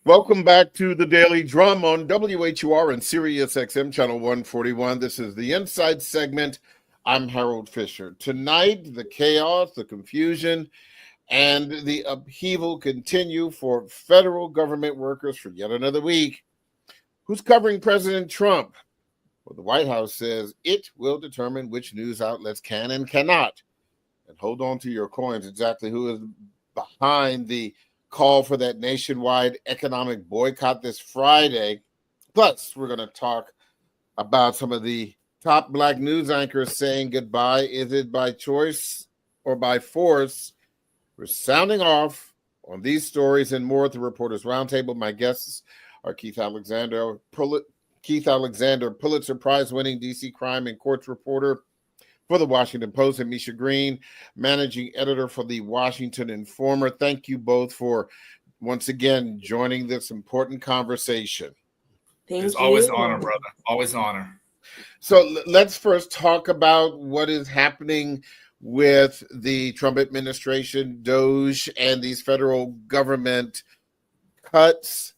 Welcome back to the Daily Drum on WHUR and Sirius XM Channel 141. This is the Inside segment. I'm Harold Fisher. Tonight, the chaos, the confusion, and the upheaval continue for federal government workers for yet another week. Who's covering President Trump? Well, the White House says it will determine which news outlets can and cannot. And hold on to your coins, exactly who is behind the call for that nationwide economic boycott this Friday. Plus, we're going to talk about some of the top Black news anchors saying goodbye. Is it by choice or by force? We're sounding off on these stories and more at the Reporters Roundtable. My guests are Keith Alexander, Pulitzer Prize-winning D.C. crime and courts reporter for the Washington Post, and Misha Green, managing editor for the Washington Informer. Thank you both for once again joining this important conversation. It's always an honor, brother. Always an honor. So let's first talk about what is happening with the Trump administration, DOJ, and these federal government cuts.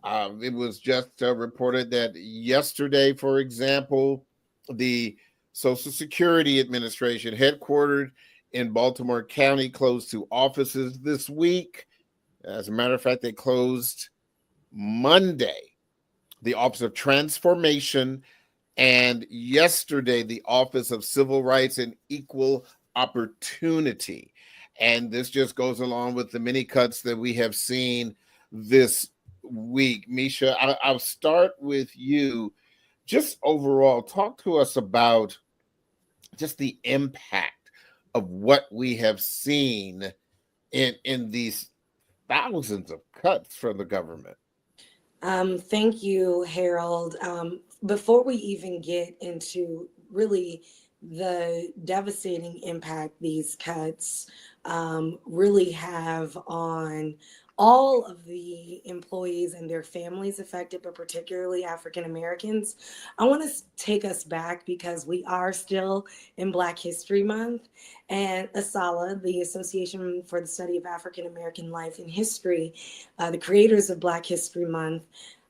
It was just reported that yesterday, for example, the Social Security Administration, headquartered in Baltimore County, closed 2 offices this week. As a matter of fact, they closed Monday the Office of Transformation, and yesterday the Office of Civil Rights and Equal Opportunity. And this just goes along with the many cuts that we have seen this week. Misha, I'll start with you. Just overall, talk to us about just the impact of what we have seen in these thousands of cuts from the government. Thank you, Harold. Before we even get into really the devastating impact these cuts really have on all of the employees and their families affected, but particularly African Americans, I want to take us back because we are still in Black History Month. And ASALH, the Association for the Study of African American Life and History, the creators of Black History Month,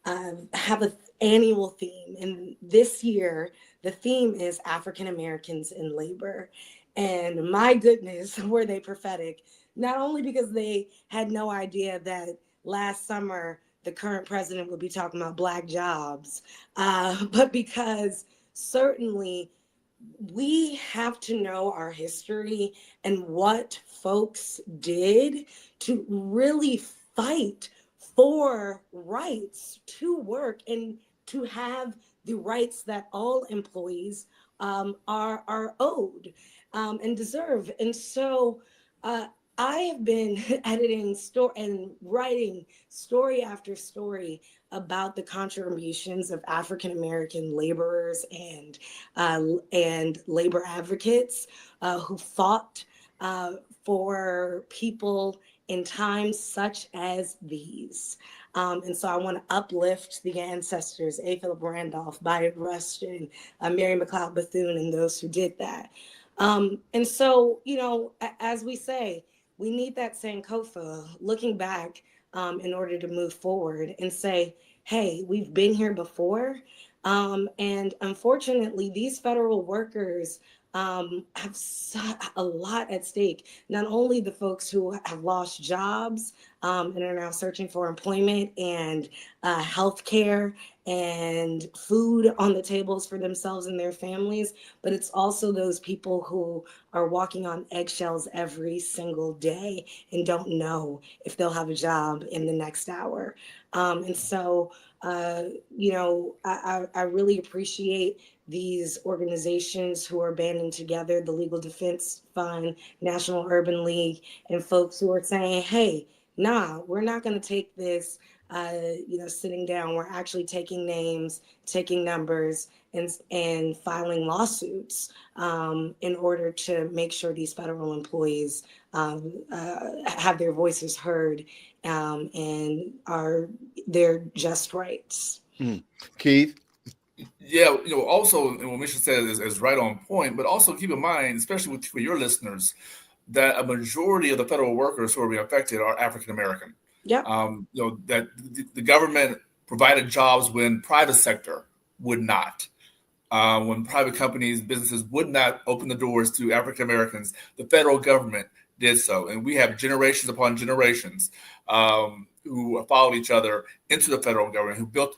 have an annual theme. And this year, the theme is African Americans in labor. And my goodness, were they prophetic. Not only because they had no idea that last summer the current president would be talking about Black jobs, but because certainly we have to know our history and what folks did to really fight for rights to work and to have the rights that all employees are owed and deserve. And so I have been editing and writing story after story about the contributions of African American laborers and labor advocates who fought for people in times such as these. And so I want to uplift the ancestors, A. Philip Randolph, Bayard Rustin, Mary McLeod Bethune, and those who did that. And so, as we say, we need that Sankofa looking back in order to move forward and say, hey, we've been here before. And unfortunately, these federal workers have a lot at stake. Not only the folks who have lost jobs and are now searching for employment and health care and food on the tables for themselves and their families, but it's also those people who are walking on eggshells every single day and don't know if they'll have a job in the next hour. And so, I really appreciate these organizations who are banding together, the Legal Defense Fund, National Urban League, and folks who are saying, hey, nah, we're not going to take this, sitting down. We're actually taking names, taking numbers, and filing lawsuits in order to make sure these federal employees have their voices heard and are their just rights. Keith? Yeah, also, what Misha said is right on point, but also keep in mind, especially for your listeners, that a majority of the federal workers who are being affected are African American. Yep. That the government provided jobs when private sector would not. When private companies, businesses would not open the doors to African Americans, the federal government did so. And we have generations upon generations who followed each other into the federal government, who built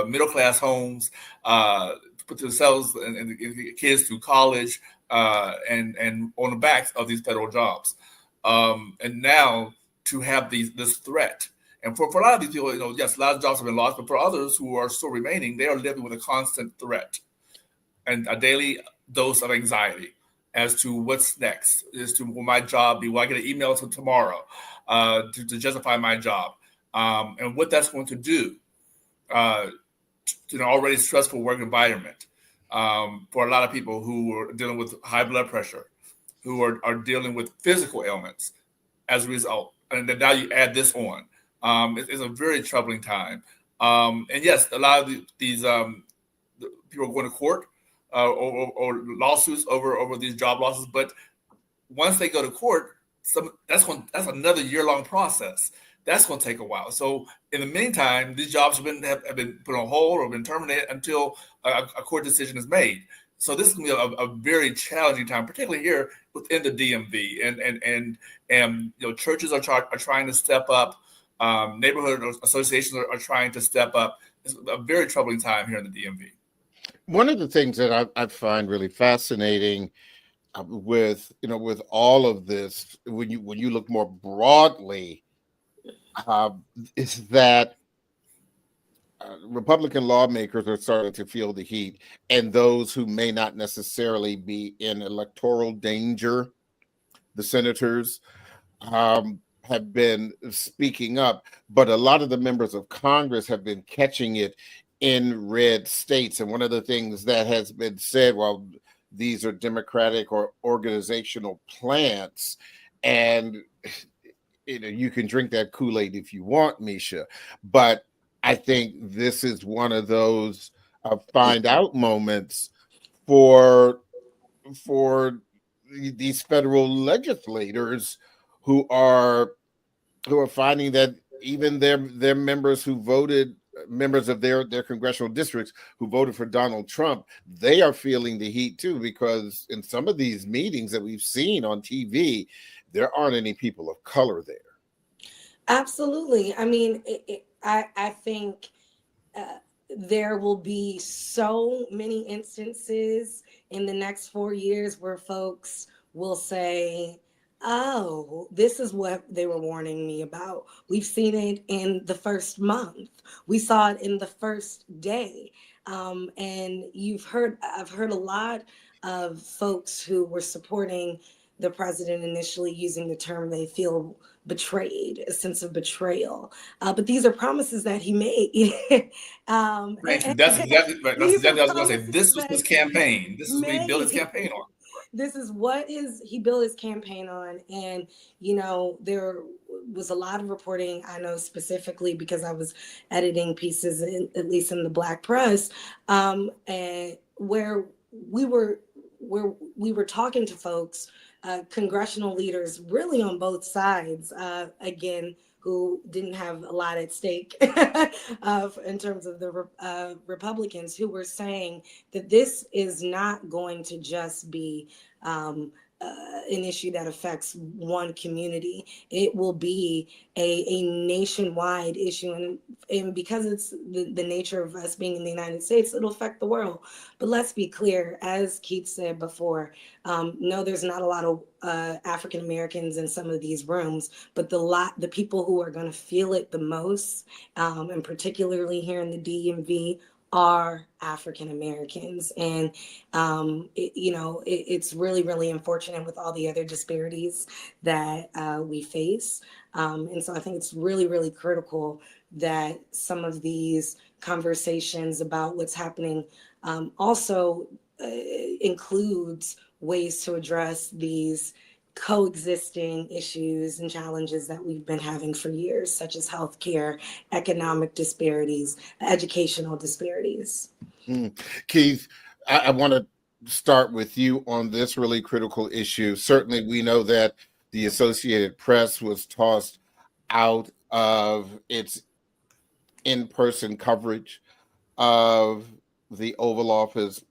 middle-class homes, put themselves and the kids through college, and on the backs of these federal jobs. And now to have this threat. And for a lot of these people, yes, a lot of jobs have been lost, but for others who are still remaining, they are living with a constant threat and a daily dose of anxiety as to what's next, as to will my job be, will I get an email tomorrow to justify my job, and what that's going to do to an already stressful work environment for a lot of people who are dealing with high blood pressure, who are dealing with physical ailments as a result. And then now you add this on. It's a very troubling time. And yes, a lot of these people are going to court or lawsuits over these job losses. But once they go to court, that's another year-long process. That's going to take a while. So in the meantime, these jobs have been put on hold or been terminated until a court decision is made. So this is going to be a very challenging time, particularly here within the DMV. And churches are trying to step up. Neighborhood associations are trying to step up. It's a very troubling time here in the DMV. One of the things that I find really fascinating with all of this, when you look more broadly, is that Republican lawmakers are starting to feel the heat, and those who may not necessarily be in electoral danger, the senators, have been speaking up, but a lot of the members of Congress have been catching it in red states. And one of the things that has been said, well, these are Democratic or organizational plants, and you can drink that Kool-Aid if you want, Misha, but I think this is one of those find out moments for these federal legislators who are finding that even their members who voted, members of their congressional districts who voted for Donald Trump, they are feeling the heat too, because in some of these meetings that we've seen on TV, there aren't any people of color there. Absolutely. I mean, I think there will be so many instances in the next 4 years where folks will say, oh, this is what they were warning me about. We've seen it in the first month. We saw it in the first day. And I've heard a lot of folks who were supporting the president initially using the term they feel betrayed, a sense of betrayal. But these are promises that he made. Thank you. That's exactly right. That's exactly what I was going to say. This was his campaign. This is what he built his campaign on. This is what he built his campaign on. And, there was a lot of reporting, I know specifically because I was editing pieces, at least in the Black press, and where we were talking to folks, congressional leaders really on both sides, again, who didn't have a lot at stake in terms of the Republicans, who were saying that this is not going to just be an issue that affects one community. It will be a nationwide issue. And because it's the nature of us being in the United States, it'll affect the world. But let's be clear, as Keith said before, no, there's not a lot of African Americans in some of these rooms, but the people who are going to feel it the most, and particularly here in the DMV, are African Americans. And it's really, really unfortunate with all the other disparities that we face. And so I think it's really, really critical that some of these conversations about what's happening also includes ways to address these coexisting issues and challenges that we've been having for years, such as healthcare, economic disparities, educational disparities. Keith, I want to start with you on this really critical issue. Certainly, we know that the Associated Press was tossed out of its in-person coverage of the Oval Office,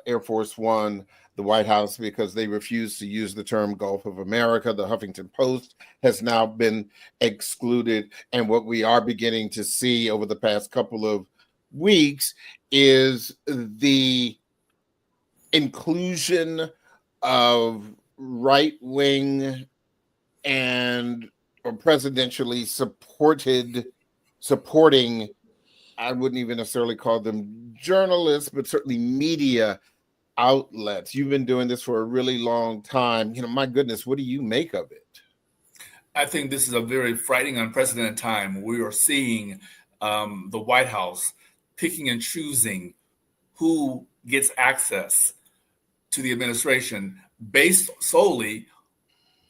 Air Force One, the White House, because they refuse to use the term Gulf of America. The Huffington Post has now been excluded. And what we are beginning to see over the past couple of weeks is the inclusion of right-wing and or presidentially supporting, I wouldn't even necessarily call them journalists, but certainly media outlets. You've been doing this for a really long time. My goodness, what do you make of it? I think this is a very frightening, unprecedented time. We are seeing the White House picking and choosing who gets access to the administration based solely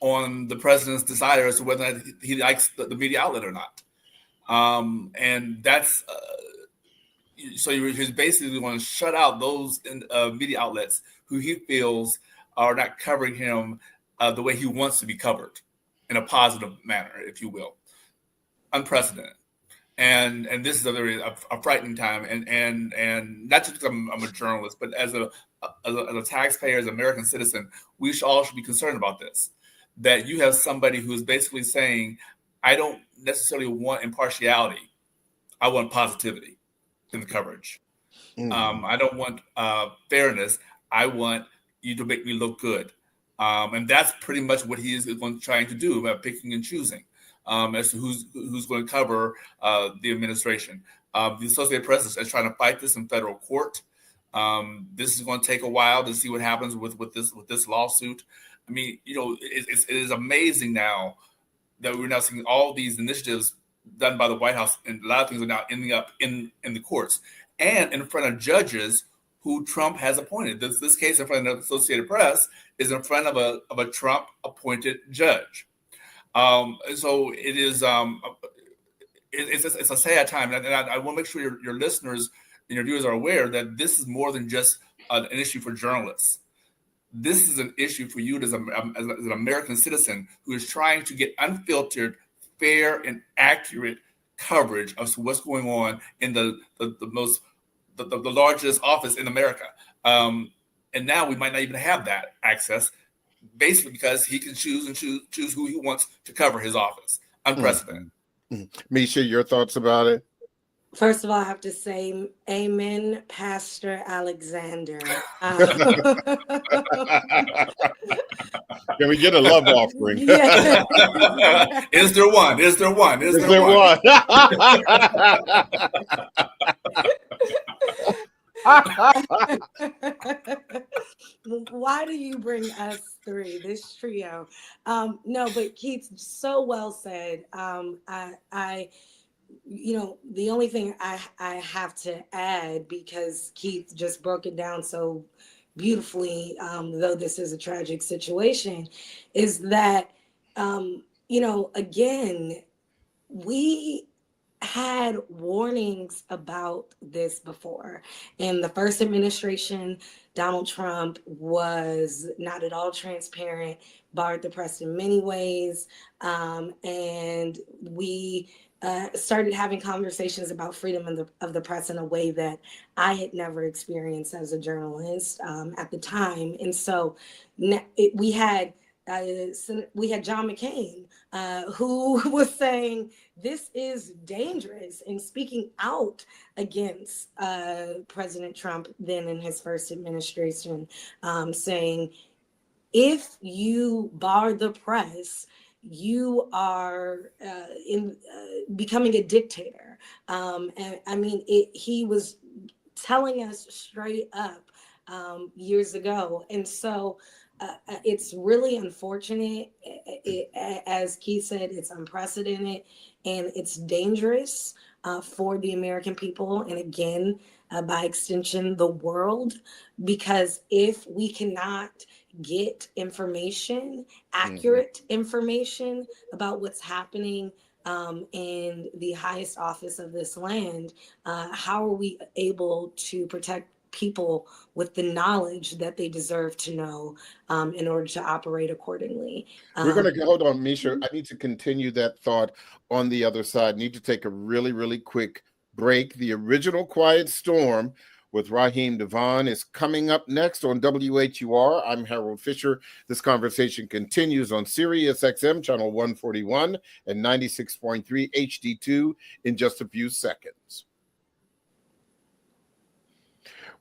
on the president's desire as to whether or not he likes the media outlet or not. And that's so he's basically going to shut out those media outlets who he feels are not covering him the way he wants to be covered, in a positive manner, if you will. Unprecedented. And this is a very frightening time, and not just because I'm a journalist, but as a taxpayer, as an American citizen, we all should be concerned about this. That you have somebody who is basically saying, I don't necessarily want impartiality, I want positivity in the coverage. I don't want fairness, I want you to make me look good. And that's pretty much what he is trying to do about picking and choosing. As to who's going to cover the administration. The Associated Press is trying to fight this in federal court. This is going to take a while to see what happens with this lawsuit. I mean, it is amazing now that we're now seeing all these initiatives done by the White House, and a lot of things are now ending up in the courts and in front of judges who Trump has appointed. This case in front of the Associated Press is in front of a Trump appointed judge. So it is it's a sad time, and I want to make sure your listeners and your viewers are aware that this is more than just an issue for journalists. This is an issue for you as an American citizen who is trying to get unfiltered, fair, and accurate coverage of what's going on in the largest office in America. And now we might not even have that access, basically because he can choose who he wants to cover his office. Unprecedented. Misha, your thoughts about it? First of all, I have to say, amen, Pastor Alexander. Can we get a love offering? Yeah. Is there one? Is there one? Is there one? Why do you bring us three, this trio? No, but Keith, so well said. The only thing I have to add, because Keith just broke it down so beautifully, though this is a tragic situation, is that, again, we had warnings about this before. In the first administration, Donald Trump was not at all transparent, barred the press in many ways, and we started having conversations about freedom of the press in a way that I had never experienced as a journalist at the time. And so we had John McCain who was saying this is dangerous and speaking out against President Trump then in his first administration, saying, if you bar the press, you are becoming a dictator. And I mean, he was telling us straight up years ago. And so it's really unfortunate. As Keith said, it's unprecedented and it's dangerous for the American people. And again, by extension, the world, because if we cannot get information, accurate information about what's happening in the highest office of this land, how are we able to protect people with the knowledge that they deserve to know in order to operate accordingly. We're going to hold on, Misha. I need to continue that thought on the other side. Need to take a really, really quick break. The original Quiet Storm with Raheem Devon is coming up next on WHUR. I'm Harold Fisher. This conversation continues on Sirius XM channel 141 and 96.3 HD2 in just a few seconds.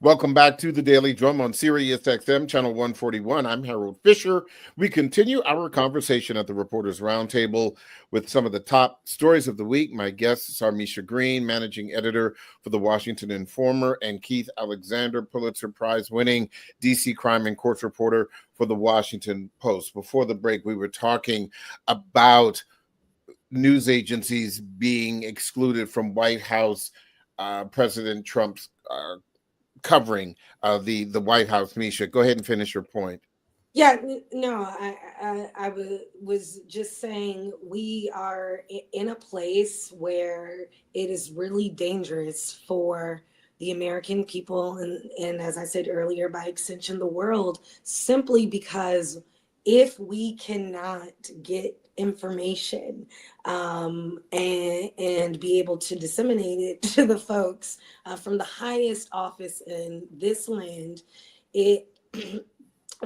Welcome back to the Daily Drum on Sirius XM channel 141. I'm Harold Fisher. We continue our conversation at the Reporters Roundtable with some of the top stories of the week. My guests are Misha Green, managing editor for the Washington Informer, and Keith Alexander, Pulitzer Prize winning DC crime and court reporter for the Washington Post. Before the break, we were talking about news agencies being excluded from White House President Trump's covering the White House. Misha, go ahead and finish your point. Yeah, no, I was just saying we are in a place where it is really dangerous for the American people and as I said earlier, by extension, the world, simply because if we cannot get information and be able to disseminate it to the folks from the highest office in this land, it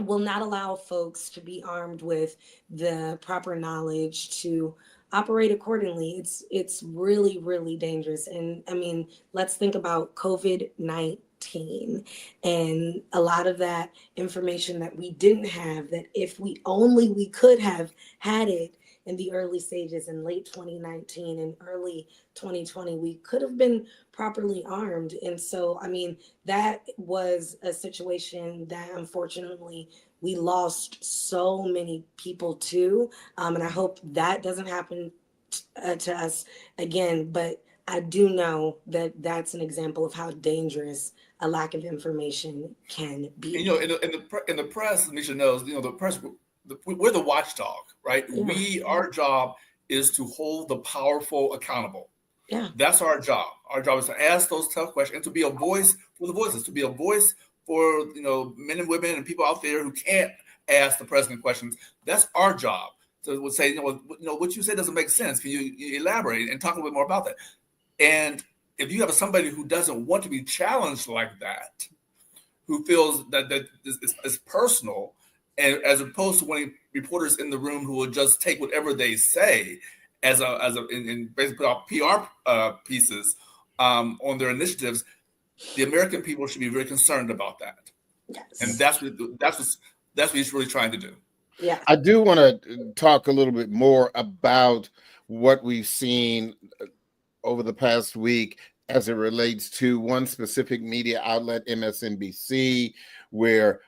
will not allow folks to be armed with the proper knowledge to operate accordingly. It's really, really dangerous. And I mean, let's think about COVID-19 and a lot of that information that we didn't have, that if we could have had it in the early stages in late 2019 and early 2020, we could have been properly armed. And so, I mean, that was a situation that unfortunately we lost so many people to. And I hope that doesn't happen to us again. But I do know that that's an example of how dangerous a lack of information can be. And, you know, in the press, Misha knows, you know, the press, we're the watchdog, right? Yeah. Our job is to hold the powerful accountable. Yeah. That's our job. Our job is to ask those tough questions and to be a voice for the voiceless, to be a voice for, you know, men and women and people out there who can't ask the president questions. That's our job. So we'll say, you know, what you said doesn't make sense. Can you elaborate and talk a little bit more about that? And if you have somebody who doesn't want to be challenged like that, who feels that is personal, and as opposed to wanting reporters in the room who will just take whatever they say as basically put out PR pieces on their initiatives, the American people should be very concerned about that. Yes. And that's what he's really trying to do. Yeah. I do want to talk a little bit more about what we've seen over the past week as it relates to one specific media outlet, MSNBC, where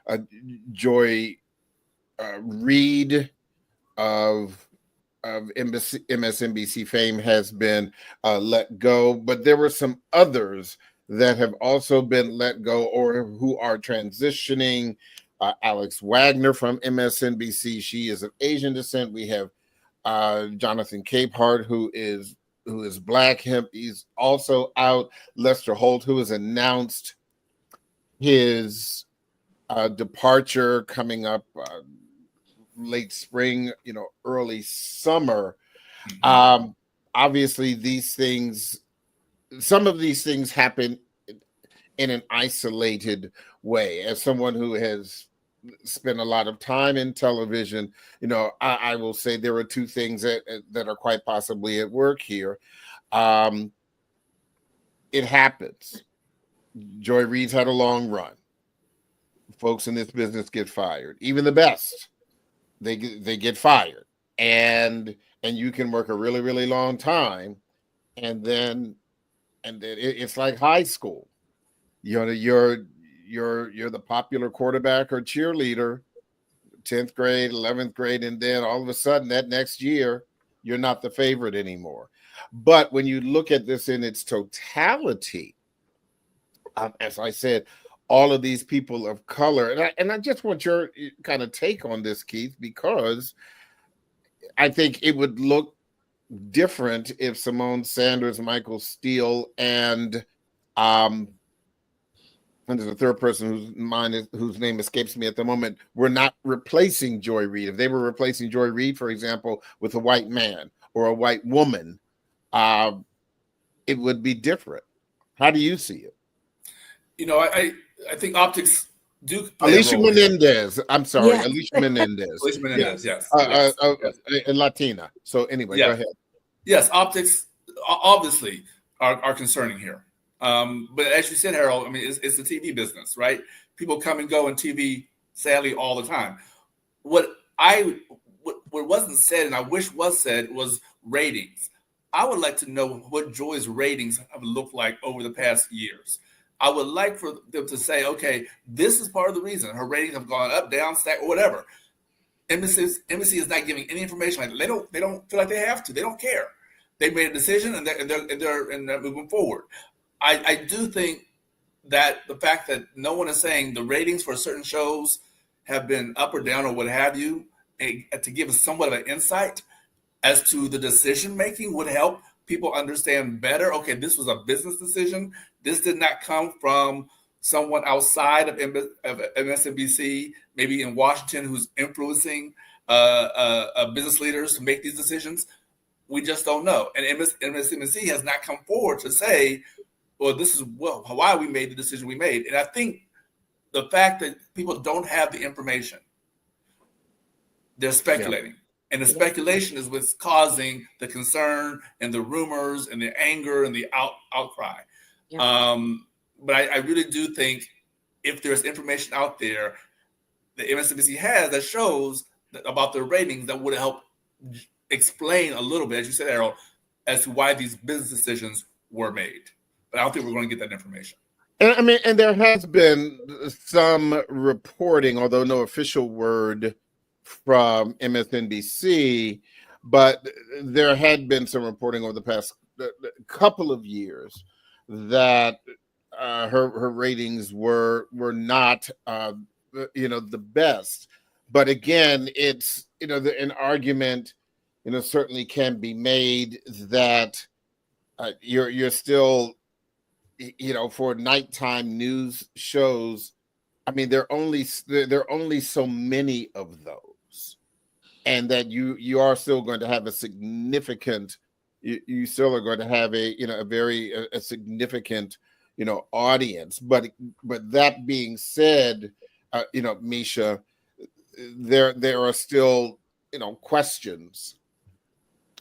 Joy Reid of MSNBC fame has been let go, but there were some others that have also been let go or who are transitioning. Alex Wagner from MSNBC, she is of Asian descent. We have Jonathan Capehart, who is Black. He's also out. Lester Holt, who has announced his departure coming up late spring, you know, early summer. Mm-hmm. Obviously, some of these things happen in an isolated way. As someone who has spent a lot of time in television, you know, I will say there are two things that are quite possibly at work here. It happens. Joy Reid's had a long run. Folks in this business get fired. Even the best, they get fired, and you can work a really, really long time, and then it's like high school. You know, you're the popular quarterback or cheerleader, 10th grade, 11th grade, and then all of a sudden that next year you're not the favorite anymore. But when you look at this in its totality, as I said, all of these people of color, and I just want your kind of take on this, Keith, because I think it would look different if Simone Sanders, Michael Steele, and and there's a third person whose name escapes me at the moment, were not replacing Joy Reid. If they were replacing Joy Reid, for example, with a white man or a white woman, it would be different. How do you see it? I think optics do play a Alicia role here. Menendez. I'm sorry, Yeah. Alicia Menendez. Alicia Menendez, yes. Latina. So anyway, Yeah. go ahead. Yes, optics obviously are concerning here. But as you said, Harold, I mean, it's the TV business, right? People come and go in TV, sadly, all the time. What wasn't said, and I wish was said, was ratings. I would like to know what Joy's ratings have looked like over the past years. I would like for them to say, okay, this is part of the reason her ratings have gone up, down, stack, or whatever. NBC is not giving any information. Like they don't feel like they have to. They don't care. They made a decision and they're moving forward. I do think that the fact that no one is saying the ratings for certain shows have been up or down or what have you, to give us somewhat of an insight as to the decision making would help people understand better. Okay, this was a business decision. This did not come from someone outside of MSNBC, maybe in Washington, who's influencing business leaders to make these decisions. We just don't know. And MSNBC has not come forward to say, well, this is why we made the decision we made. And I think the fact that people don't have the information, they're speculating. Yeah. And the speculation is what's causing the concern and the rumors and the anger and the outcry. Yeah. But I really do think if there's information out there that MSNBC has that shows about their ratings, that would help explain a little bit, as you said, Errol, as to why these business decisions were made. But I don't think we're going to get that information. And there has been some reporting, although no official word from MSNBC, but there had been some reporting over the past couple of years that her ratings were not the best. But again, it's an argument certainly can be made that you're still for nighttime news shows. I mean, there are only so many of those, and that you are still going to have a significant. You still are going to have a very significant audience. But that being said, Misha, there are still questions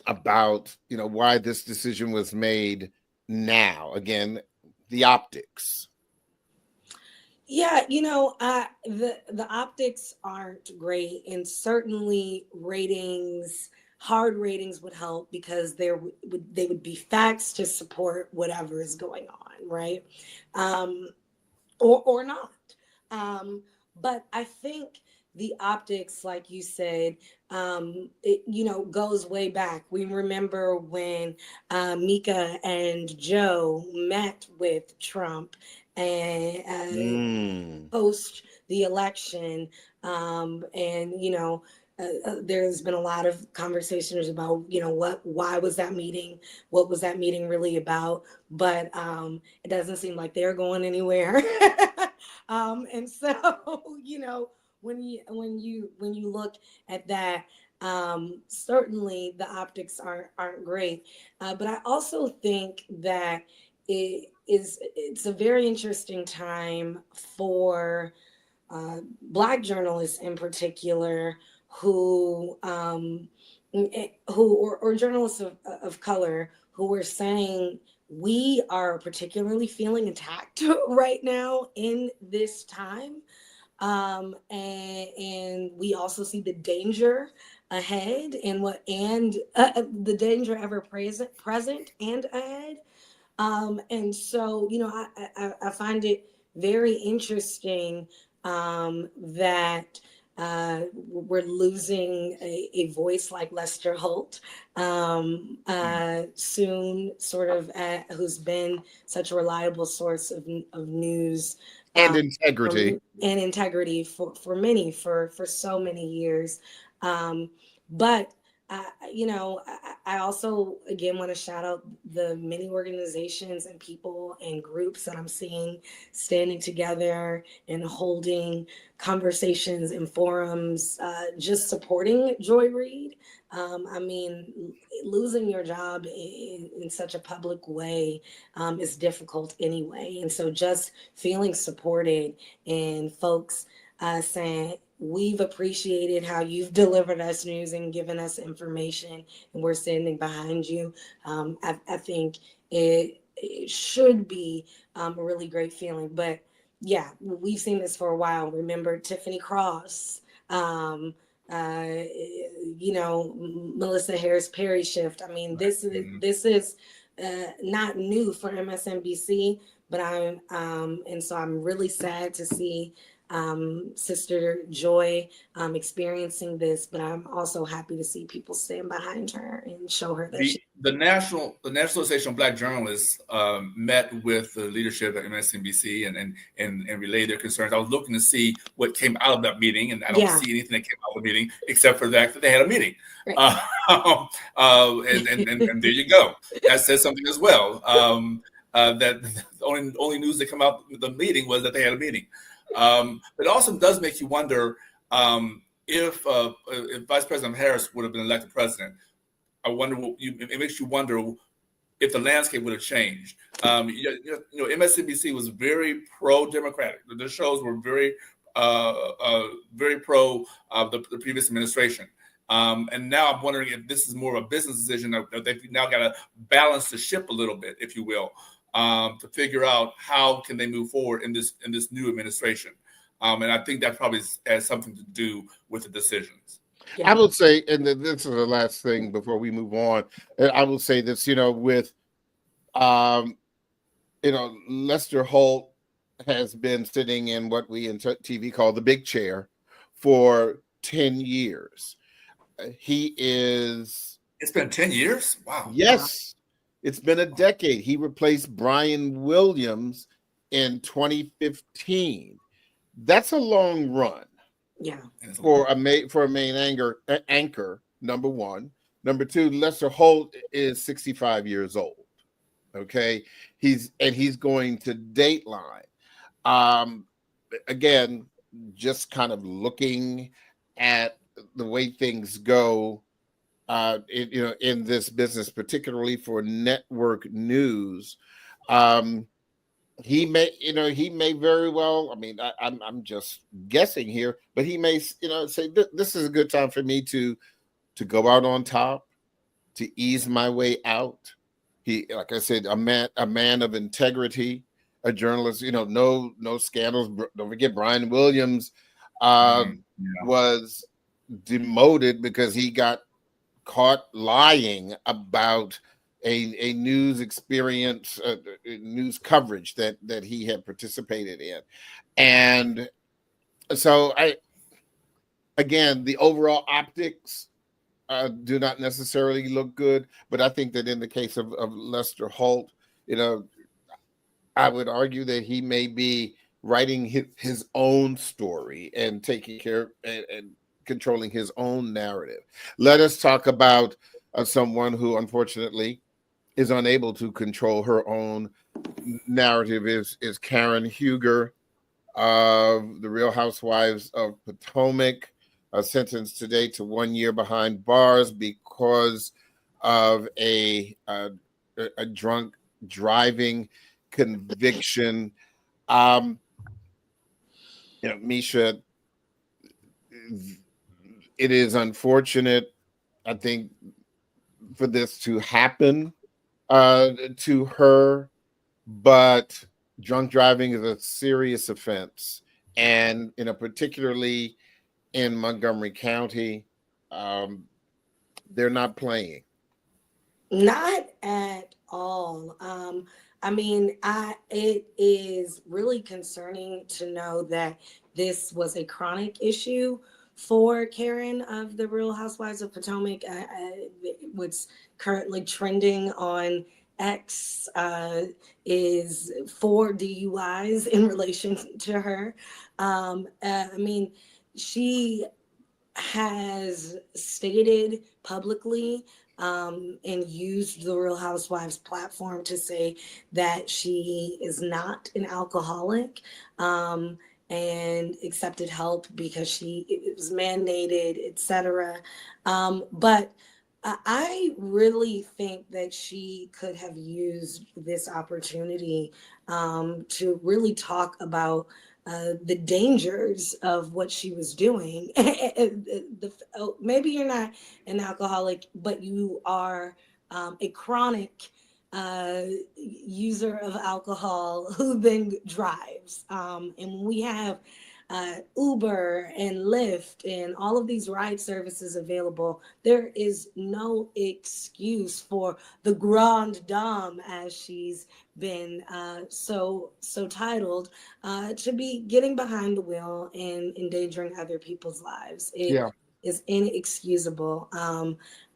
about why this decision was made now. Again, the optics. Yeah, the optics aren't great, and certainly hard ratings would help because they would be facts to support whatever is going on, right? Or not. But I think the optics, like you said, it goes way back. We remember when Mika and Joe met with Trump and post the election, there's been a lot of conversations about why was that meeting, what was that meeting really about, but it doesn't seem like they're going anywhere. And so when you look at that, certainly the optics aren't great, but I also think that it's a very interesting time for Black journalists in particular who or journalists of color who are saying we are particularly feeling attacked right now in this time. And we also see the danger ahead and the danger ever present and ahead. And so, I find it very interesting that we're losing a voice like Lester Holt soon, sort of, who's been such a reliable source of news. And integrity. For so many years. But I also, again, want to shout out the many organizations and people and groups that I'm seeing standing together and holding conversations and forums, just supporting Joy Reid. I mean, losing your job in such a public way is difficult anyway. And so just feeling supported and folks saying, we've appreciated how you've delivered us news and given us information, and we're standing behind you. I think it should be a really great feeling. But yeah, we've seen this for a while. Remember Tiffany Cross, um, uh, Melissa Harris Perry shift. I mean, this is not new for MSNBC, but and so I'm really sad to see Sister Joy experiencing this, but I'm also happy to see people stand behind her and show her that the National Association of Black Journalists met with the leadership at MSNBC and relayed their concerns. I was looking to see what came out of that meeting, and I don't see anything that came out of the meeting except for the fact that they had a meeting. Right. And there you go. That says something as well. That the only news that came out of the meeting was that they had a meeting. But it also does make you wonder if Vice President Harris would have been elected president. It makes you wonder if the landscape would have changed. MSNBC was very pro-democratic. The shows were very pro the previous administration. And now I'm wondering if this is more of a business decision that they've now got to balance the ship a little bit, if you will, to figure out how can they move forward in this new administration. And I think that probably has something to do with the decisions. Yeah. I will say, and this is the last thing before we move on. I will say this, with, Lester Holt has been sitting in what we in TV call the big chair for 10 years. It's been 10 years? Wow. Yes. It's been a decade. He replaced Brian Williams in 2015. That's a long run. Yeah. For a main anchor, number one. Number two, Lester Holt is 65 years old. Okay. He's going to Dateline. Again, just kind of looking at the way things go in this business, particularly for network news. He may very well, I mean, I'm just guessing here, but he may, say this is a good time for me to go out on top, to ease my way out. He, like I said, a man of integrity, a journalist, no scandals. Don't forget Brian Williams was demoted because he got caught lying about a news experience, news coverage that he had participated in. And so the overall optics do not necessarily look good, but I think that in the case of Lester Holt, I would argue that he may be writing his own story and taking care and controlling his own narrative. Let us talk about someone who unfortunately is unable to control her own narrative is Karen Huger of the Real Housewives of Potomac, sentenced today to 1 year behind bars because of a drunk driving conviction. Misha, it is unfortunate, I think, for this to happen to her, but drunk driving is a serious offense, and particularly in Montgomery County, they're not playing. Not at all. I mean, it is really concerning to know that this was a chronic issue for Karen of the Real Housewives of Potomac. What's currently trending on X is 4 DUIs in relation to her. I mean, she has stated publicly and used the Real Housewives platform to say that she is not an alcoholic, and accepted help because it was mandated, etc. But I really think that she could have used this opportunity to really talk about the dangers of what she was doing. Maybe you're not an alcoholic, but you are a chronic user of alcohol who then drives. And when we have Uber and Lyft and all of these ride services available, there is no excuse for the grande dame, as she's been so titled, to be getting behind the wheel and endangering other people's lives. It Yeah. is inexcusable.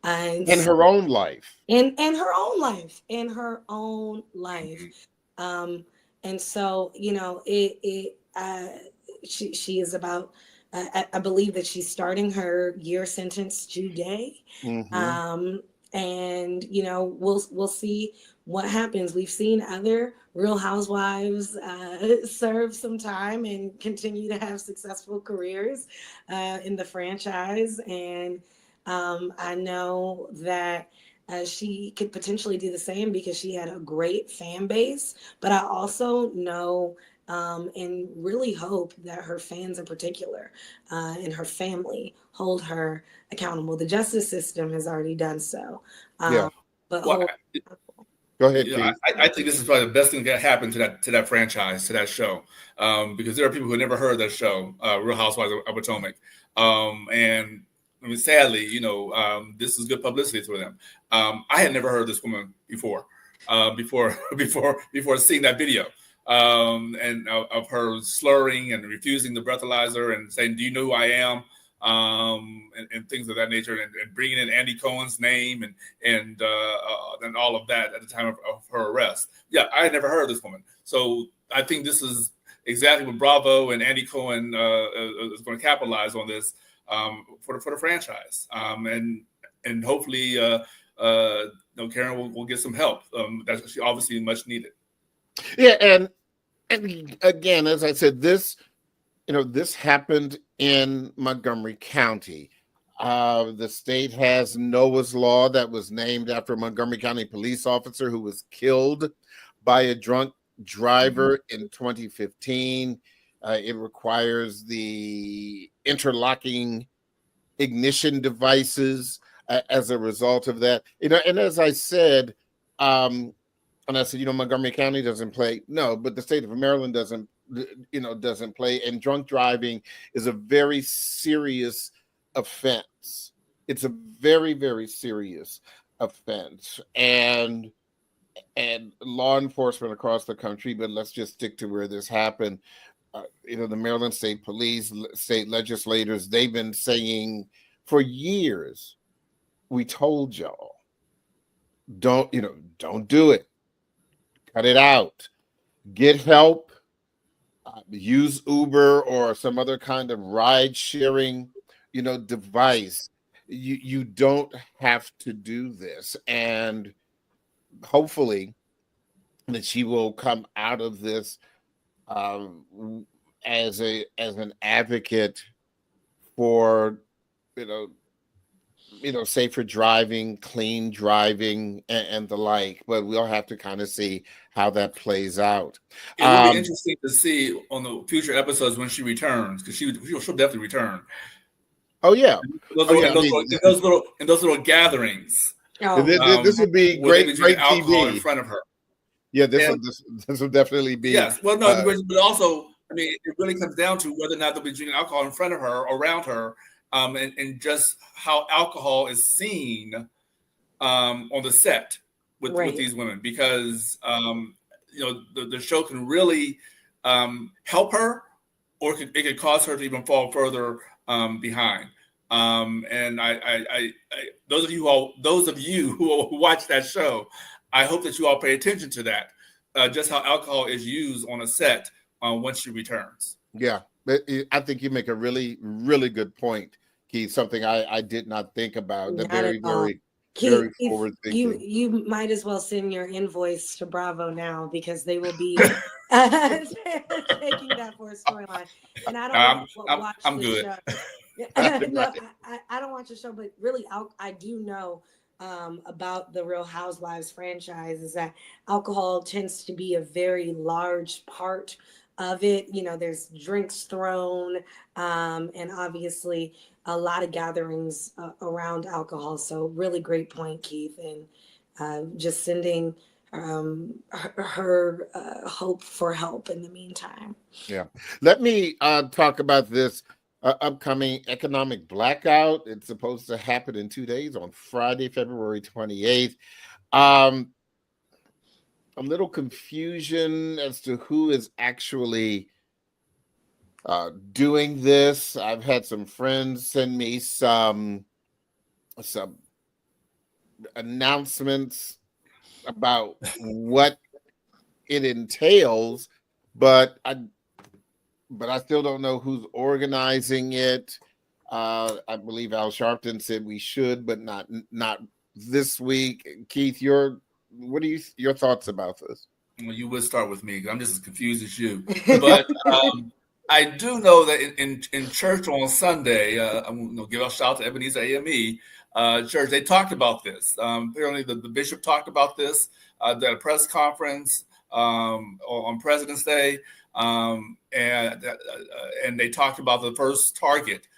And In her own life. in her own life, in her own life. And so, she is about, I believe that she's starting her year sentence today. Mm-hmm. And we'll see what happens. We've seen other Real Housewives serve some time and continue to have successful careers in the franchise. And I know that she could potentially do the same because she had a great fan base. But I also know and really hope that her fans in particular and her family hold her accountable. The justice system has already done so. Yeah. But Well, Go ahead, Keith. I think this is probably the best thing that happened to that franchise, to that show, because there are people who never heard that show, Real Housewives of Potomac, and I mean, sadly, this is good publicity for them. I had never heard this woman before seeing that video, and of her slurring and refusing the breathalyzer and saying, "Do you know who I am?" And things of that nature, and bringing in Andy Cohen's name and all of that at the time of her arrest. Yeah, I had never heard of this woman, so I think this is exactly what Bravo and Andy Cohen is going to capitalize on this for the franchise, and hopefully Karen will get some help. That's she obviously much needed. Yeah, and again, as I said, this happened in Montgomery County. The state has Noah's Law that was named after a Montgomery County police officer who was killed by a drunk driver in 2015. It requires the interlocking ignition devices as a result of that. And as I said, and I said, Montgomery County doesn't play. No, but the state of Maryland doesn't play. And drunk driving is a very serious offense. It's a very, very serious offense. And law enforcement across the country, but let's just stick to where this happened. The Maryland State Police, state legislators, they've been saying for years, we told y'all, don't do it. Cut it out. Get help. Use Uber or some other kind of ride sharing, device. You don't have to do this. And hopefully that she will come out of this as an advocate for safer driving, clean driving, and the like. But we'll have to kind of see how that plays out. It will be interesting to see on the future episodes when she returns, because she'll definitely return. Oh yeah, those little gatherings. This would be great alcohol TV in front of her. Yeah, this will definitely be. Yes, well, no, but also, I mean, it really comes down to whether or not they'll be drinking alcohol in front of her, around her, and just how alcohol is seen on the set with these women, because the show can really help her, or it could cause her to even fall further behind. And I those of you who watch that show, I hope that you all pay attention to that, just how alcohol is used on a set once she returns. Yeah, I think you make a really, really good point, Keith, something I did not think about. The Not at very, all. very, Keith, very forward you thinking. you might as well send your invoice to Bravo now because they will be taking that for a storyline. And I don't watch I'm the good. show. No, Right. I don't watch the show, but really, I do know about the Real Housewives franchise is that alcohol tends to be a very large part of it. You know, there's drinks thrown, and obviously a lot of gatherings around alcohol. So, really great point, Keith, and just sending her hope for help in the meantime. Yeah. Let me talk about this upcoming economic blackout. It's supposed to happen in 2 days on Friday, February 28th. Um, a little confusion as to who is actually doing this. I've had some friends send me some announcements about what it entails, but I still don't know who's organizing it. I believe Al Sharpton said we should, but not this week. Keith, what are your thoughts about this? Well, you would start with me because I'm just as confused as you. But I do know that in church on Sunday, I'm going to give a shout out to Ebenezer AME church. They talked about this. Apparently, the bishop talked about this at a press conference on President's Day, and they talked about the first target.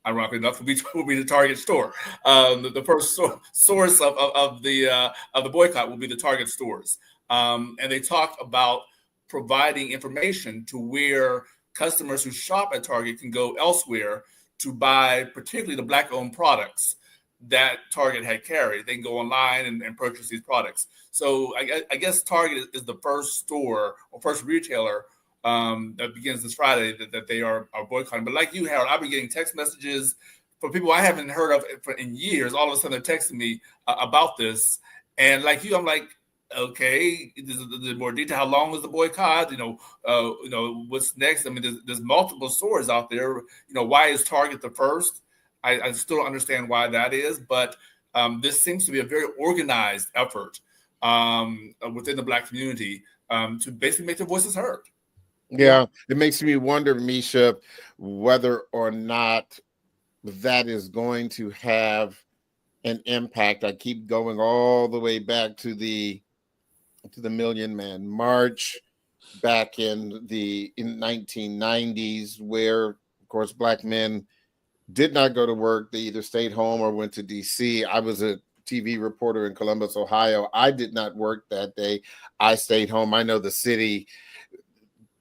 Ironically enough, will be the Target store. The first source of the boycott will be the Target stores. And they talked about providing information to where customers who shop at Target can go elsewhere to buy, particularly the Black-owned products that Target had carried. They can go online and purchase these products. So I guess Target is the first store or first retailer that begins this Friday that they are boycotting. But like you, Harold, I've been getting text messages from people I haven't heard of in years. All of a sudden, they're texting me about this. And like you, I'm like, okay, there's more detail. How long was the boycott? What's next? I mean, there's multiple stores out there. Why is Target the first? I still don't understand why that is, but this seems to be a very organized effort within the Black community to basically make their voices heard. Yeah, it makes me wonder, Misha, whether or not that is going to have an impact. I keep going all the way back to the Million Man March back in 1990s, where, of course, Black men did not go to work. They either stayed home or went to DC. I was a TV reporter in Columbus, Ohio. I did not work that day. I stayed home. I know the city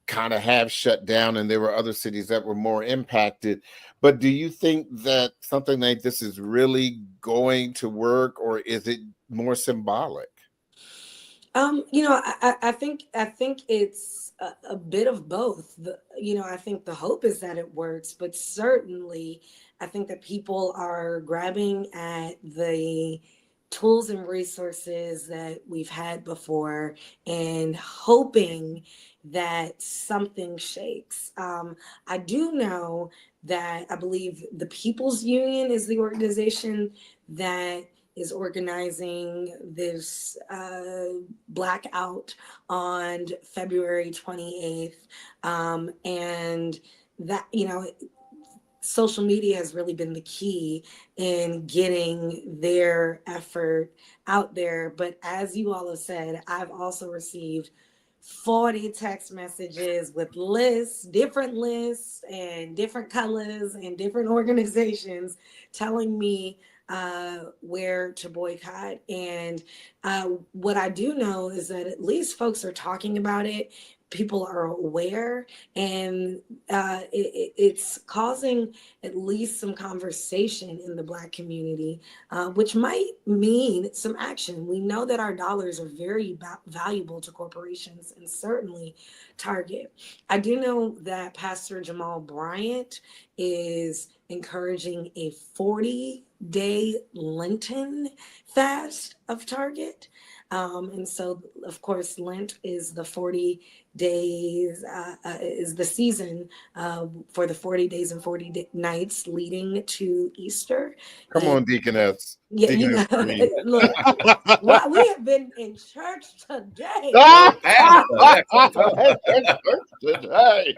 kind of have shut down and there were other cities that were more impacted. But do you think that something like this is really going to work, or is it more symbolic? I think it's a bit of both. I think the hope is that it works, but certainly I think that people are grabbing at the tools and resources that we've had before and hoping that something shakes. I do know that I believe the People's Union is the organization that is organizing this blackout on February 28th. And that, social media has really been the key in getting their effort out there. But as you all have said, I've also received 40 text messages with different lists and different colors and different organizations telling me where to boycott. And what I do know is that at least folks are talking about it. People are aware, and it's causing at least some conversation in the Black community, which might mean some action. We know that our dollars are very valuable to corporations and certainly Target. I do know that Pastor Jamal Bryant is encouraging a 40-day Lenten fast of Target. And so, of course, Lent is the 40 days, is the season for the 40 days and 40 nights leading to Easter. Come on, Deaconess. Yeah, you Deaconess know, Green. look, well, we have been in church today. Today.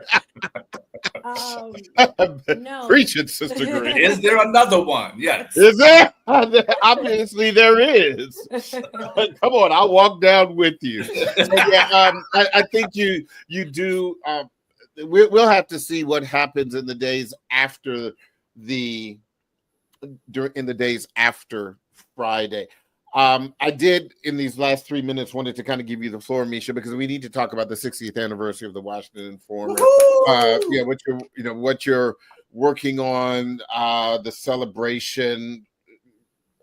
No. Preach it, Sister Green. Is there another one? Yes. Is there? Obviously, there is. Come on, I'll walk down with you. So, yeah, I think you do. We'll have to see what happens in the days after Friday. I did in these last 3 minutes wanted to kind of give you the floor, Misha, because we need to talk about the 60th anniversary of the Washington Informer. What you're working on, the celebration.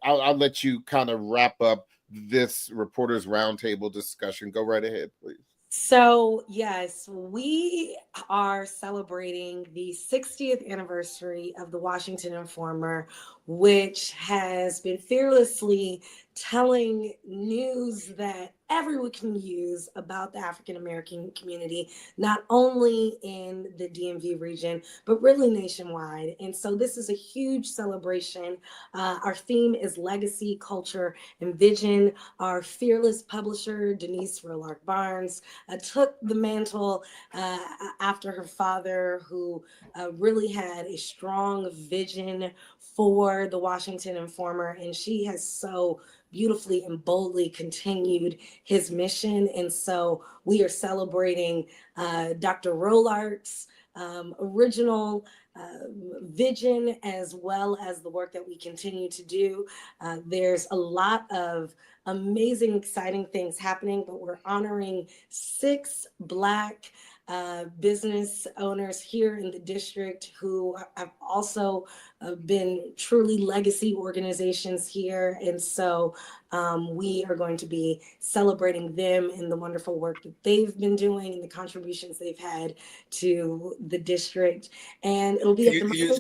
I'll let you kind of wrap up this Reporters Roundtable discussion. Go right ahead, please. So, yes, we are celebrating the 60th anniversary of the Washington Informer, which has been fearlessly telling news that everyone can use about the African American community, not only in the DMV region, but really nationwide. And so this is a huge celebration. Our theme is legacy, culture, and vision. Our fearless publisher, Denise Rolark Barnes, took the mantle after her father, who really had a strong vision for the Washington Informer, and she has so beautifully and boldly continued his mission. And so we are celebrating Dr. Rolark's original vision, as well as the work that we continue to do. There's a lot of amazing, exciting things happening, but we're honoring 6 Black business owners here in the district who have also been truly legacy organizations here. And so we are going to be celebrating them and the wonderful work that they've been doing and the contributions they've had to the district. And it'll be Can you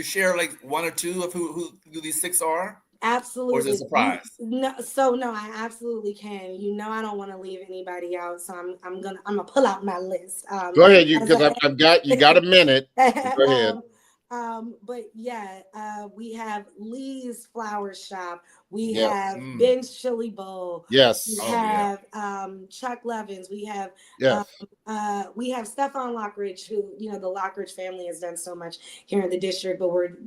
share like one or two of who these 6 are? Absolutely. Or is it a surprise? No, I absolutely can. I don't want to leave anybody out, so I'm gonna pull out my list. Go ahead, because you got a minute. Go ahead. But yeah, we have Lee's Flower Shop. We have Ben's Chili Bowl. Yes. We have Chuck Levins. We have Stefan Lockridge, who, the Lockridge family has done so much here in the district, but we're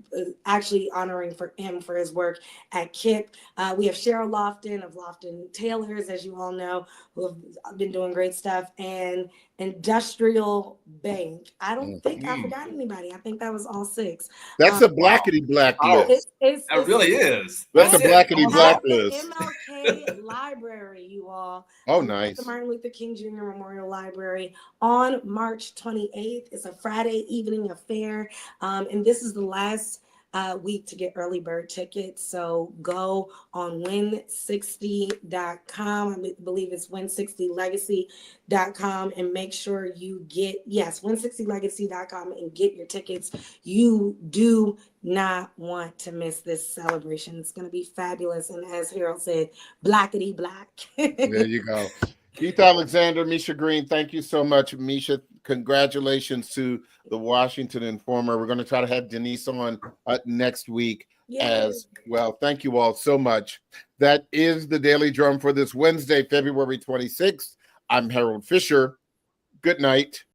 actually honoring him for his work at KIP. We have Cheryl Lofton of Lofton Tailors, as you all know, who have been doing great stuff, and Industrial Bank. I don't think I forgot anybody. I think that was all 6. That's a blackety black list. It really is. That's a blackety black list. MLK Library, you all. Oh, nice. The Martin Luther King Jr. Memorial Library on March 28th. It's a Friday evening affair. And this is the last week to get early bird tickets. So go on win60.com. I believe it's win60legacy.com, and make sure you get, win60legacy.com, and get your tickets. You do not want to miss this celebration. It's going to be fabulous. And as Harold said, blackety black. There you go. Keith Alexander, Misha Green, thank you so much. Misha, congratulations to the Washington Informer. We're going to try to have Denise on next week as well. Thank you all so much. That is the Daily Drum for this Wednesday, February 26th. I'm Harold Fisher. Good night.